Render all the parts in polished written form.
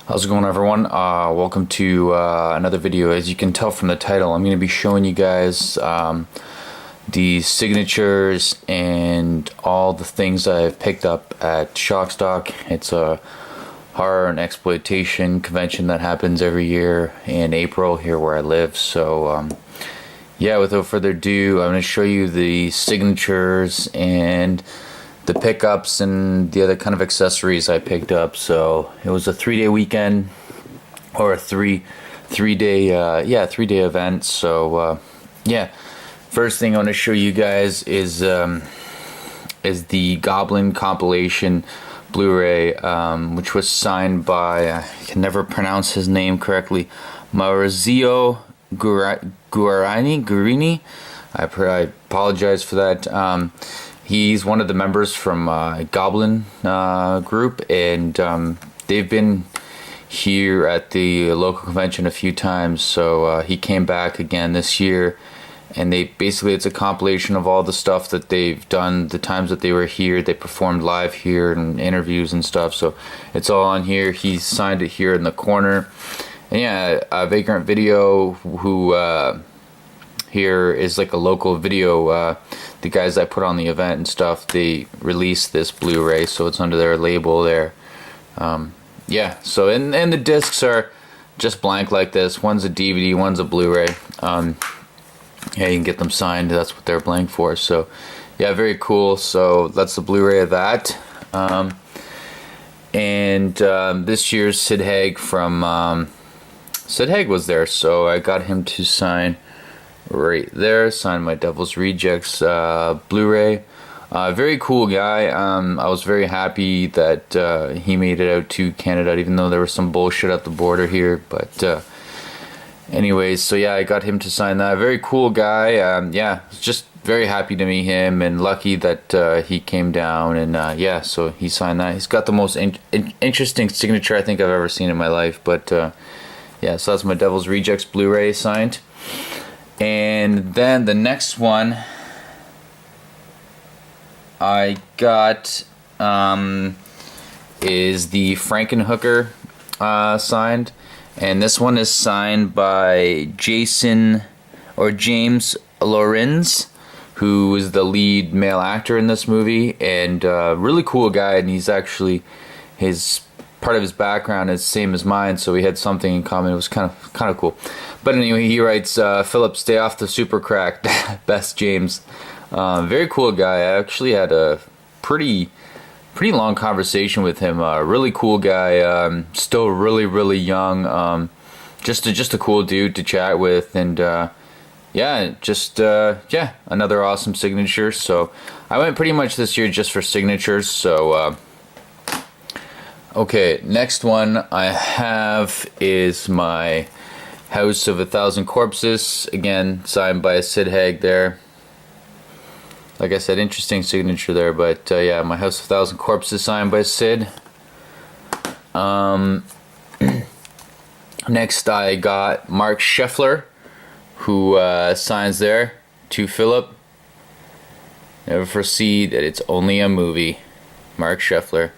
How's it going, everyone? Welcome to another video. As you can tell from the title, I'm going to be showing you guys the signatures and all the things I've picked up at Shockstock. It's a horror and exploitation convention that happens every year in April here where I live. So yeah, without further ado, I'm going to show you the signatures and the pickups and the other kind of accessories I picked up. So it was a 3-day weekend, or a three day event. So yeah, first thing I want to show you guys is the Goblin compilation Blu-ray, which was signed by, I can never pronounce his name correctly, Maurizio Guarini. I apologize for that. He's one of the members from Goblin group, and they've been here at the local convention a few times. So he came back again this year, and it's a compilation of all the stuff that they've done, the times that they were here. They performed live here and interviews and stuff. So it's all on here. He signed it here in the corner. And yeah, Vagrant Video, who here is like a local video. The guys that put on the event and stuff, they released this Blu-ray, so it's under their label there. Yeah, so and the discs are just blank like this. One's a DVD, one's a Blu-ray. Yeah, you can get them signed. That's what they're blank for. So yeah, very cool. So that's the Blu-ray of that. And this year's Sid Haig from Sid Haig was there, so I got him to sign right there. Signed my Devil's Rejects Blu-ray. Very cool guy. I was very happy that he made it out to Canada, even though there was some bullshit at the border here. But anyways, so yeah, I got him to sign that. Very cool guy. Yeah, just very happy to meet him, and lucky that he came down. And yeah, so he signed that. He's got the most interesting signature I think I've ever seen in my life. But yeah, so that's my Devil's Rejects Blu-ray signed. And then the next one I got is the Frankenhooker signed, and this one is signed by James Lorenz, who is the lead male actor in this movie, and really cool guy. And he's actually, his part of his background is the same as mine, so we had something in common. It was kind of cool. But anyway, he writes, Philip, stay off the super crack. Best James. Very cool guy. I actually had a pretty long conversation with him. Really cool guy. Still really young. Just a cool dude to chat with. And yeah, yeah, another awesome signature. So I went pretty much this year just for signatures. So okay, next one I have is my House of 1,000 Corpses, again signed by Sid Haig there. Like I said, interesting signature there, but yeah, my House of 1,000 Corpses signed by Sid. Next I got Mark Scheffler, who signs there to Philip. Never foresee that it's only a movie. Mark Scheffler.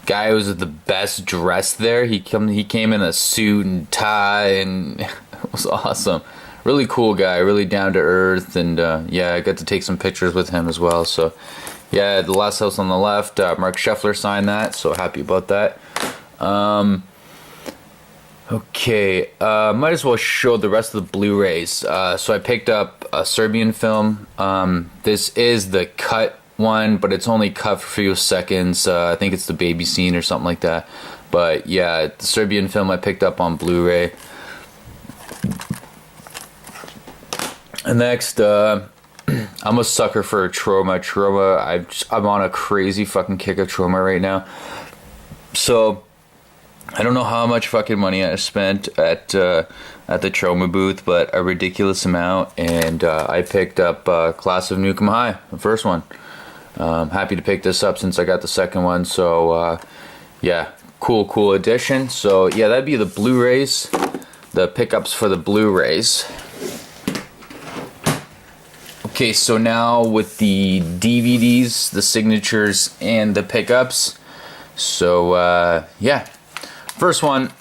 Guy was the best dressed there. He came in a suit and tie, and it was awesome. Really cool guy, really down to earth, and yeah, I got to take some pictures with him as well. So yeah, the last house on the left, Mark Scheffler signed that, so happy about that. Okay, might as well show the rest of the Blu-rays. So I picked up a Serbian film. This is the cut one, but it's only cut for a few seconds. I think it's the baby scene or something like that. But yeah, the Serbian film I picked up on Blu-ray. And next, I'm a sucker for Troma. I'm on a crazy fucking kick of Troma right now. So I don't know how much fucking money I spent at the Troma booth, but a ridiculous amount. And I picked up Class of Nukem High, the first one. Happy to pick this up since I got the second one. So yeah, cool addition. So yeah, that'd be the Blu-rays, the pickups for the Blu-rays. Okay, so now with the DVDs, the signatures, and the pickups. So yeah, First one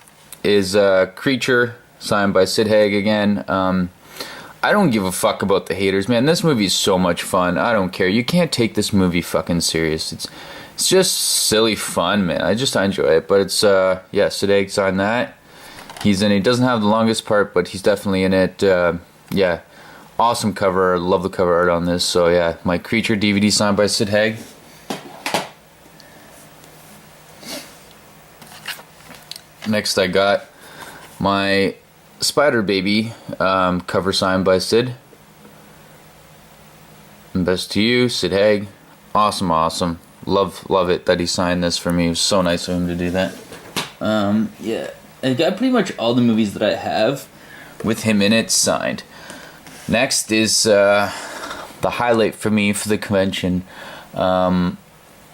is Creature, signed by Sid Haig again. I don't give a fuck about the haters, man. This movie is so much fun. I don't care. You can't take this movie fucking serious. It's just silly fun, man. I enjoy it. But it's yeah, Sid Haig signed that. He's in it. He doesn't have the longest part, but he's definitely in it. Yeah, awesome cover. Love the cover art on this. So yeah, my Creature DVD signed by Sid Haig. Next, I got my Spider Baby cover signed by Sid. And best to you, Sid Haig. Awesome, awesome. Love it that he signed this for me. It was so nice of him to do that. Yeah, I got pretty much all the movies that I have with him in it signed. Next is the highlight for me for the convention. I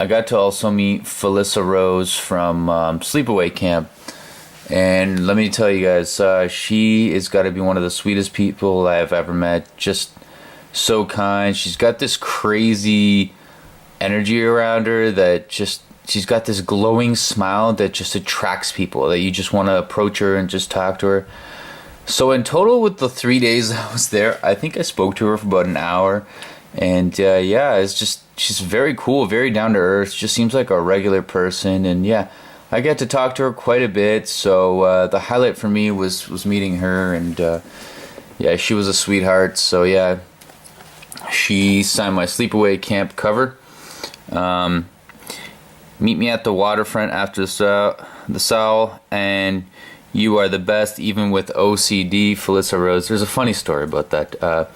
got to also meet Felissa Rose from Sleepaway Camp. And let me tell you guys, she has got to be one of the sweetest people I've ever met. Just so kind. She's got this crazy energy around her that just, she's got this glowing smile that just attracts people, that you just want to approach her and just talk to her. So in total, with the 3 days I was there, I think I spoke to her for about an hour. And yeah, it's just, she's very cool, very down to earth. Just seems like a regular person. And yeah, I get to talk to her quite a bit, so the highlight for me was meeting her, and yeah, she was a sweetheart. So yeah, she signed my Sleepaway Camp cover. Meet me at the waterfront after the Soul, and you are the best, even with OCD, Felissa Rose. There's a funny story about that.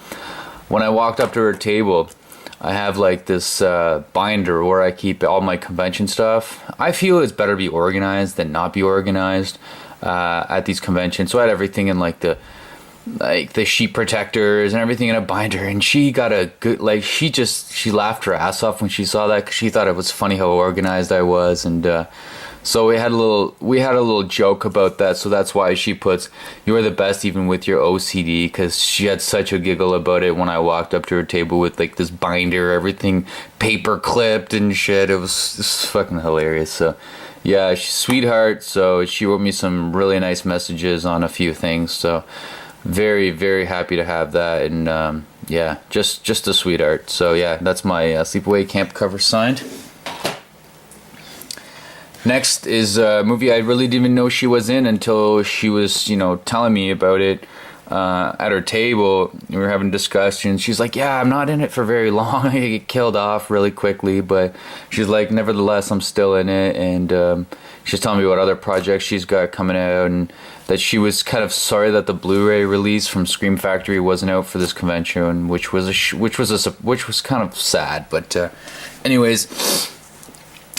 When I walked up to her table, I have like this binder where I keep all my convention stuff. I feel it's better to be organized than not be organized at these conventions. So I had everything in like the sheet protectors and everything in a binder. And she got a good, like, she laughed her ass off when she saw that, because she thought it was funny how organized I was. And so we had a little joke about that. So that's why she puts, "You are the best even with your OCD," because she had such a giggle about it when I walked up to her table with like this binder, everything paper clipped and shit. It was fucking hilarious. So yeah, she's a sweetheart. So she wrote me some really nice messages on a few things. So very, very happy to have that. And yeah, just a sweetheart. So yeah, that's my Sleepaway Camp cover signed. Next is a movie I really didn't even know she was in until she was, telling me about it at her table. We were having discussions. She's like, "Yeah, I'm not in it for very long. I get killed off really quickly." But she's like, "Nevertheless, I'm still in it." And she's telling me what other projects she's got coming out, and that she was kind of sorry that the Blu-ray release from Scream Factory wasn't out for this convention, which was kind of sad. But anyways.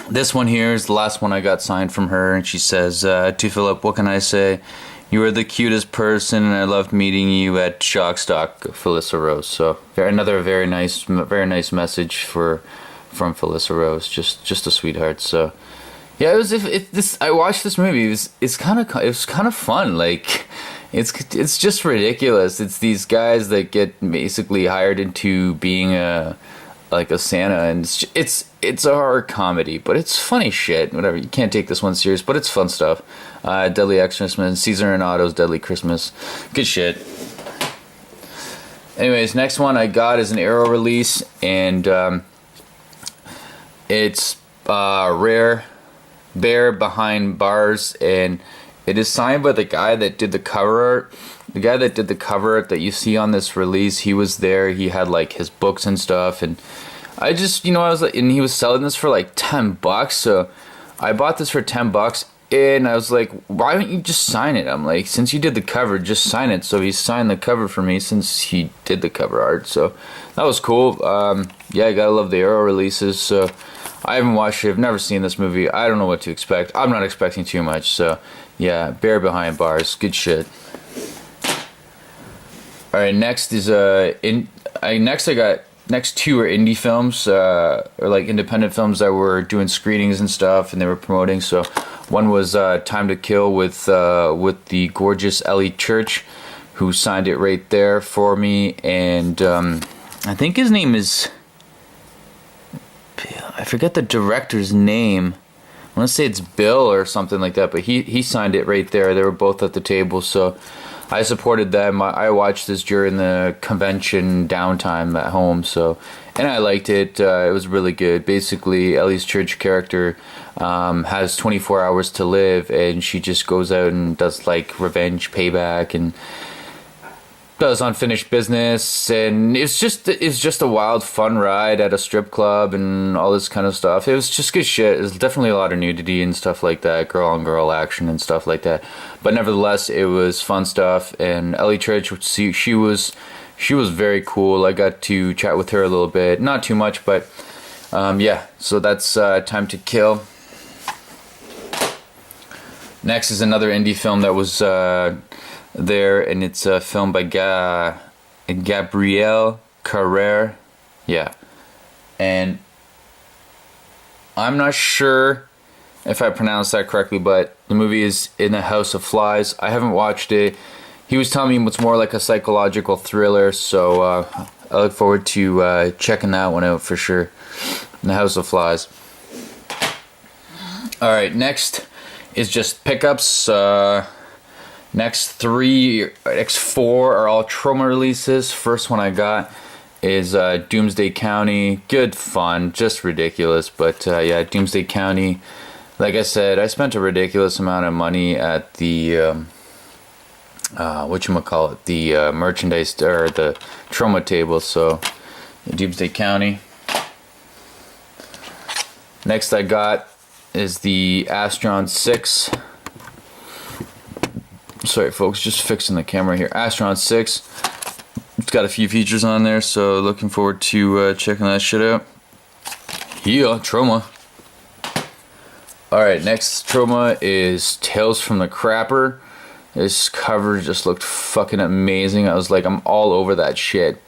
This one here is the last one I got signed from her, and she says, "To Philip, what can I say? You are the cutest person, and I loved meeting you at Shockstock, Felissa Rose." So another very nice message from Felissa Rose. Just a sweetheart. So yeah, I watched this movie. It was kind of fun. Like it's just ridiculous. It's these guys that get basically hired into being a Santa, and it's a horror comedy, but it's funny shit. Whatever, you can't take this one serious, but it's fun stuff. Deadly Xmas, Caesar and Otto's Deadly Christmas, good shit. Anyways, next one I got is an Arrow release, and it's Rare Bear Behind Bars, and it is signed by the guy that did the cover art. The guy that did the cover art that you see on this release, he was there. He had like his books and stuff, and I just, I was like, and he was selling this for like $10. So I bought this for $10, and I was like, "Why don't you just sign it?" I'm like, "Since you did the cover, just sign it." So he signed the cover for me since he did the cover art. So that was cool. Yeah, I gotta love the Arrow releases. So I haven't watched it. I've never seen this movie. I don't know what to expect. I'm not expecting too much. So yeah, Bear Behind Bars, good shit. All right, next is next two are indie films, or like independent films that were doing screenings and stuff, and they were promoting. So one was Time to Kill with the gorgeous Ellie Church, who signed it right there for me, and I think his name is, I forget the director's name. want to say it's Bill or something like that, but he signed it right there. They were both at the table, so I supported them. I watched this during the convention downtime at home, so, and I liked it. It was really good. Basically, Ellie's Church character has 24 hours to live, and she just goes out and does like revenge payback and does unfinished business, and it's just a wild fun ride at a strip club and all this kind of stuff. It was just good shit. There's definitely a lot of nudity and stuff like that, girl on girl action and stuff like that, but nevertheless it was fun stuff. And Ellie Church, she was very cool. I got to chat with her a little bit, not too much, but yeah, so that's Time to Kill. Next is another indie film that was there, and it's a film by Gabriel Carrere. Yeah, and I'm not sure if I pronounced that correctly, but the movie is In the House of Flies. I haven't watched it. He was telling me it's more like a psychological thriller, so I look forward to checking that one out for sure. In the House of Flies. Alright, next is just pickups. Next four are all Troma releases. First one I got is Doomsday County. Good fun, just ridiculous, but yeah, Doomsday County. Like I said, I spent a ridiculous amount of money at the whatchamacallit, the merchandise or the Troma table. So Doomsday County. Next I got is the Astron 6. Sorry folks, just fixing the camera here. Astron 6. It's got a few features on there, so looking forward to checking that shit out. Yeah, Troma. Alright, next Troma is Tales from the Crapper. This cover just looked fucking amazing. I was like, I'm all over that shit.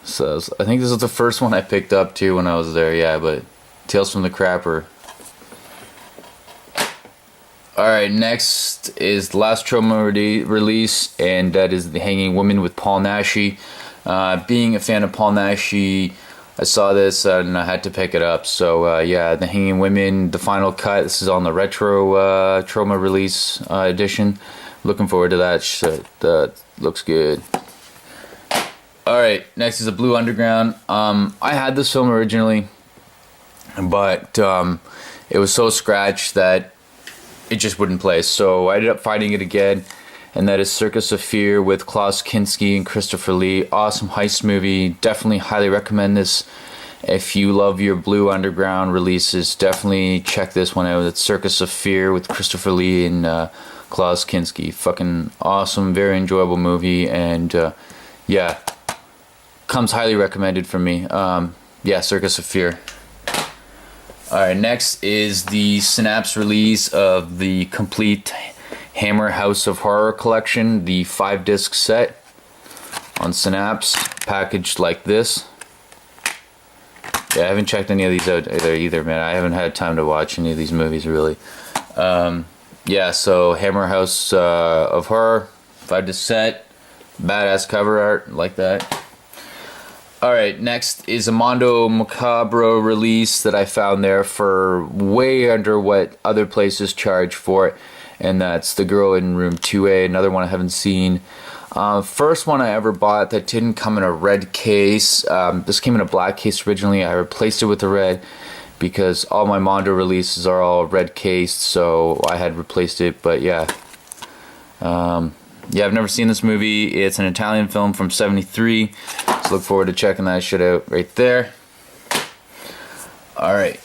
So I think this was the first one I picked up too when I was there, yeah, but Tales from the Crapper. Alright, next is the last Troma release, and that is The Hanging Woman with Paul Naschy. Being a fan of Paul Naschy, I saw this and I had to pick it up. So yeah, The Hanging Women, the final cut. This is on the retro Troma release edition. Looking forward to that shit. That looks good. Alright, next is a Blue Underground. I had this film originally, but it was so scratched that it just wouldn't play, so I ended up finding it again, and that is Circus of Fear with Klaus Kinski and Christopher Lee. Awesome heist movie. Definitely highly recommend this. If you love your Blue Underground releases, definitely check this one out. It's Circus of Fear with Christopher Lee and Klaus Kinski. Fucking awesome, very enjoyable movie, and yeah, comes highly recommended from me. Yeah, Circus of Fear. Alright, next is the Synapse release of the complete Hammer House of Horror collection, the 5-disc set on Synapse, packaged like this. Yeah, I haven't checked any of these out either, man. I haven't had time to watch any of these movies, really. Yeah, so Hammer House of Horror, 5-disc set, badass cover art, like that. Alright, next is a Mondo Macabro release that I found there for way under what other places charge for it, and that's The Girl in Room 2A, another one I haven't seen. First one I ever bought that didn't come in a red case. This came in a black case originally. I replaced it with a red because all my Mondo releases are all red cased, so I had replaced it, but yeah. Yeah, I've never seen this movie. It's an Italian film from '73. So look forward to checking that shit out right there. Alright.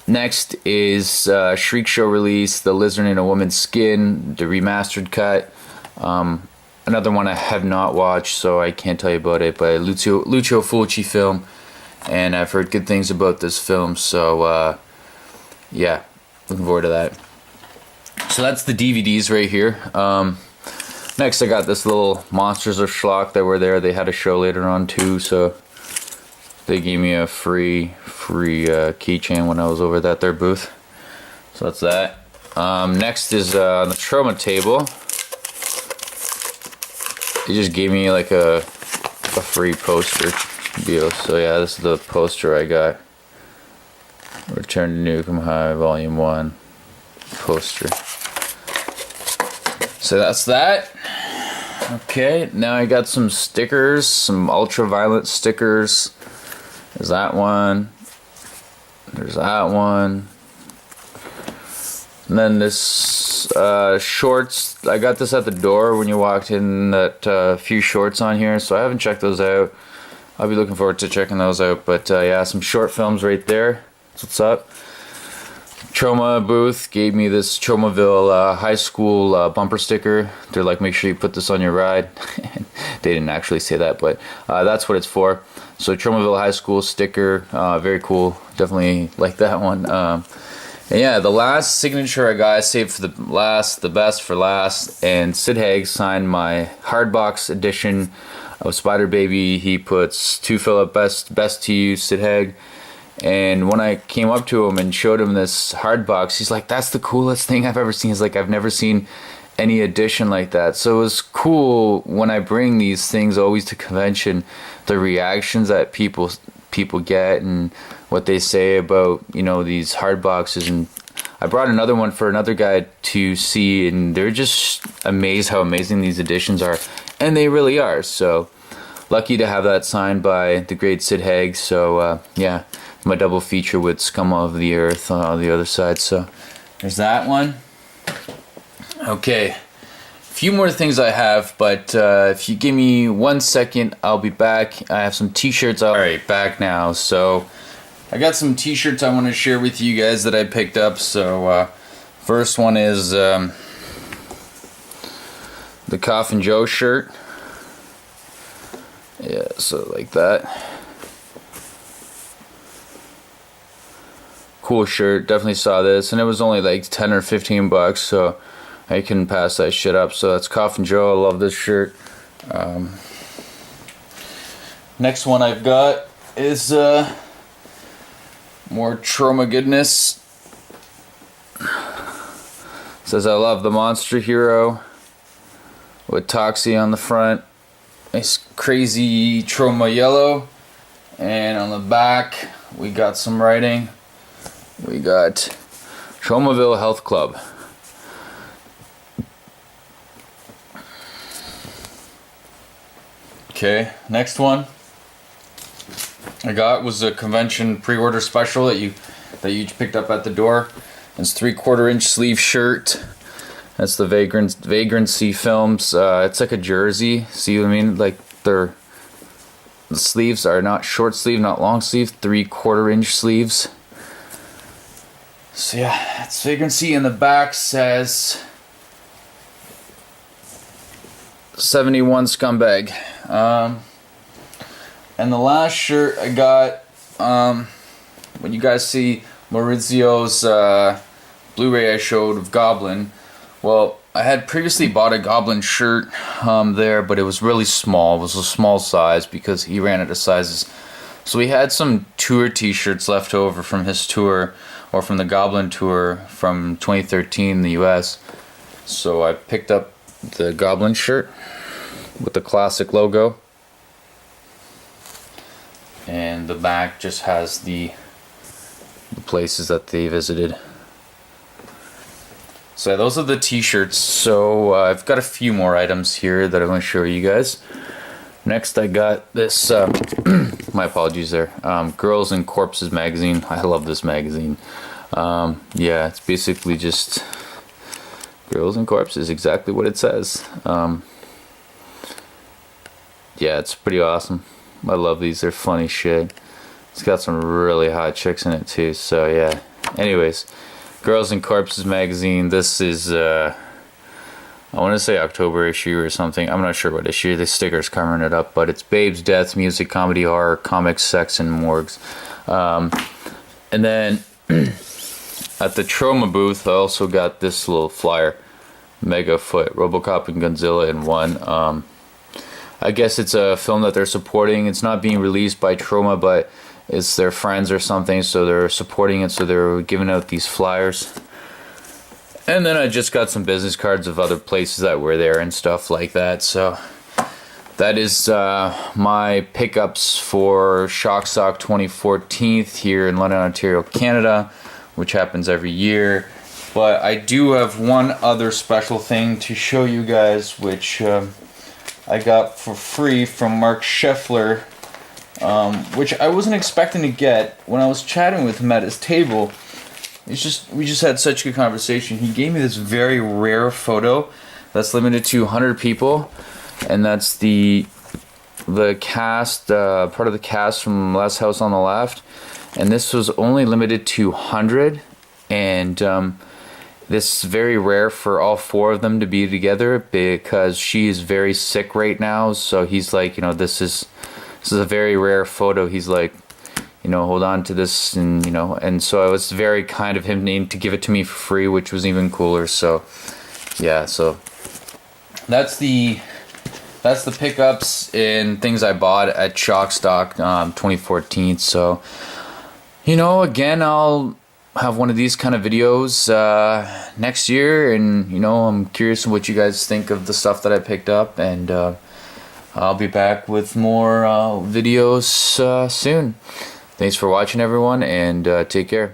Next is Shriek Show release, The Lizard in a Woman's Skin, the remastered cut. Another one I have not watched, so I can't tell you about it, but Lucio Fulci film. And I've heard good things about this film, so yeah, looking forward to that. So that's the DVDs right here. Next I got this little Monsters of Schlock that were there. They had a show later on too, so they gave me a free keychain when I was over at their booth. So that's that. Next is on the Troma table. They just gave me like a free poster deal. So yeah, this is the poster I got Return to Nukem High Volume 1 poster. So that's that. Okay, now I got some stickers, some ultraviolet stickers. There's that one. There's that one. And then this shorts, I got this at the door when you walked in, that few shorts on here, so I haven't checked those out. I'll be looking forward to checking those out, but yeah, some short films right there. That's what's up. Troma booth gave me this Tromaville high school bumper sticker. They're like, make sure you put this on your ride. They didn't actually say that, but that's what it's for. So Tromaville high school sticker, very cool. Definitely like that one. And yeah, the last signature I got, I saved for the best for last. And Sid Haig signed my hardbox edition of Spider Baby. He puts to Philip, best to you, Sid Haig. And when I came up to him and showed him this hardbox, he's like, that's the coolest thing I've ever seen. He's like, I've never seen any edition like that. So it was cool when I bring these things always to convention, the reactions that people get and what they say about, you know, these hard boxes. And I brought another one for another guy to see, and they're just amazed how amazing these editions are, and they really are. So lucky to have that signed by the great Sid Haig. So yeah, my double feature with Scum of the Earth on the other side. So there's that one. Okay, a few more things I have, but if you give me 1 second, I'll be back. I have some t-shirts. Alright, back now. So I got some t-shirts I want to share with you guys that I picked up. So first one is the Coffin Joe shirt. Yeah, so like that. Cool shirt, definitely saw this, and it was only like 10 or 15 bucks, so I couldn't pass that shit up. So that's Coffin Joe. I love this shirt. Next one I've got is more Troma goodness. Says I love the Monster Hero with Toxie on the front. Nice crazy Troma yellow, and on the back we got some writing. We got Tromaville Health Club. Okay, next one I got was a convention pre-order special that you picked up at the door. It's 3/4 inch sleeve shirt. That's the Vagrancy Films. It's like a jersey. See what I mean? Like the sleeves are not short sleeve, not long sleeve. 3/4 inch sleeves. So yeah, it's Vagrancy. In the back says 71 Scumbag. And the last shirt I got, when you guys see Maurizio's Blu-ray I showed of Goblin, well, I had previously bought a Goblin shirt there, but it was really small. It was a small size because he ran out of sizes. So we had some tour t-shirts left over from his tour, or from the Goblin tour from 2013 in the US. So I picked up the Goblin shirt with the classic logo, and the back just has the places that they visited. So those are the t-shirts. So I've got a few more items here that I want to show you guys. Next I got this, my apologies there, Girls and Corpses magazine. I love this magazine. Yeah, it's basically just Girls and Corpses, exactly what it says. Yeah, it's pretty awesome. I love these, they're funny shit. It's got some really hot chicks in it too, so yeah. Anyways, Girls and Corpses magazine. This is I want to say October issue or something. I'm not sure what issue. The sticker's covering it up, but it's babes, death, music, comedy, horror, comics, sex, and morgues. And then at the Troma booth, I also got this little flyer, Megafoot, RoboCop and Godzilla in one. I guess it's a film that they're supporting. It's not being released by Troma, but it's their friends or something, so they're supporting it, so they're giving out these flyers. And then I just got some business cards of other places that were there and stuff like that. So that is my pickups for Shock Stock 2014 here in London, Ontario, Canada, which happens every year. But I do have one other special thing to show you guys, which I got for free from Mark Scheffler, which I wasn't expecting to get. When I was chatting with him at his table, we just had such good conversation. He gave me this very rare photo that's limited to 100 people, and that's the cast, part of the cast from Last House on the Left, and this was only limited to 100, and this is very rare for all four of them to be together because she is very sick right now. So he's like, this is a very rare photo. He's like, hold on to this, and and so it was very kind of him to give it to me for free, which was even cooler. So yeah, so that's the pickups and things I bought at Shock Stock 2014. So again, I'll have one of these kind of videos next year, and I'm curious what you guys think of the stuff that I picked up, and I'll be back with more videos soon. Thanks for watching, everyone, and take care.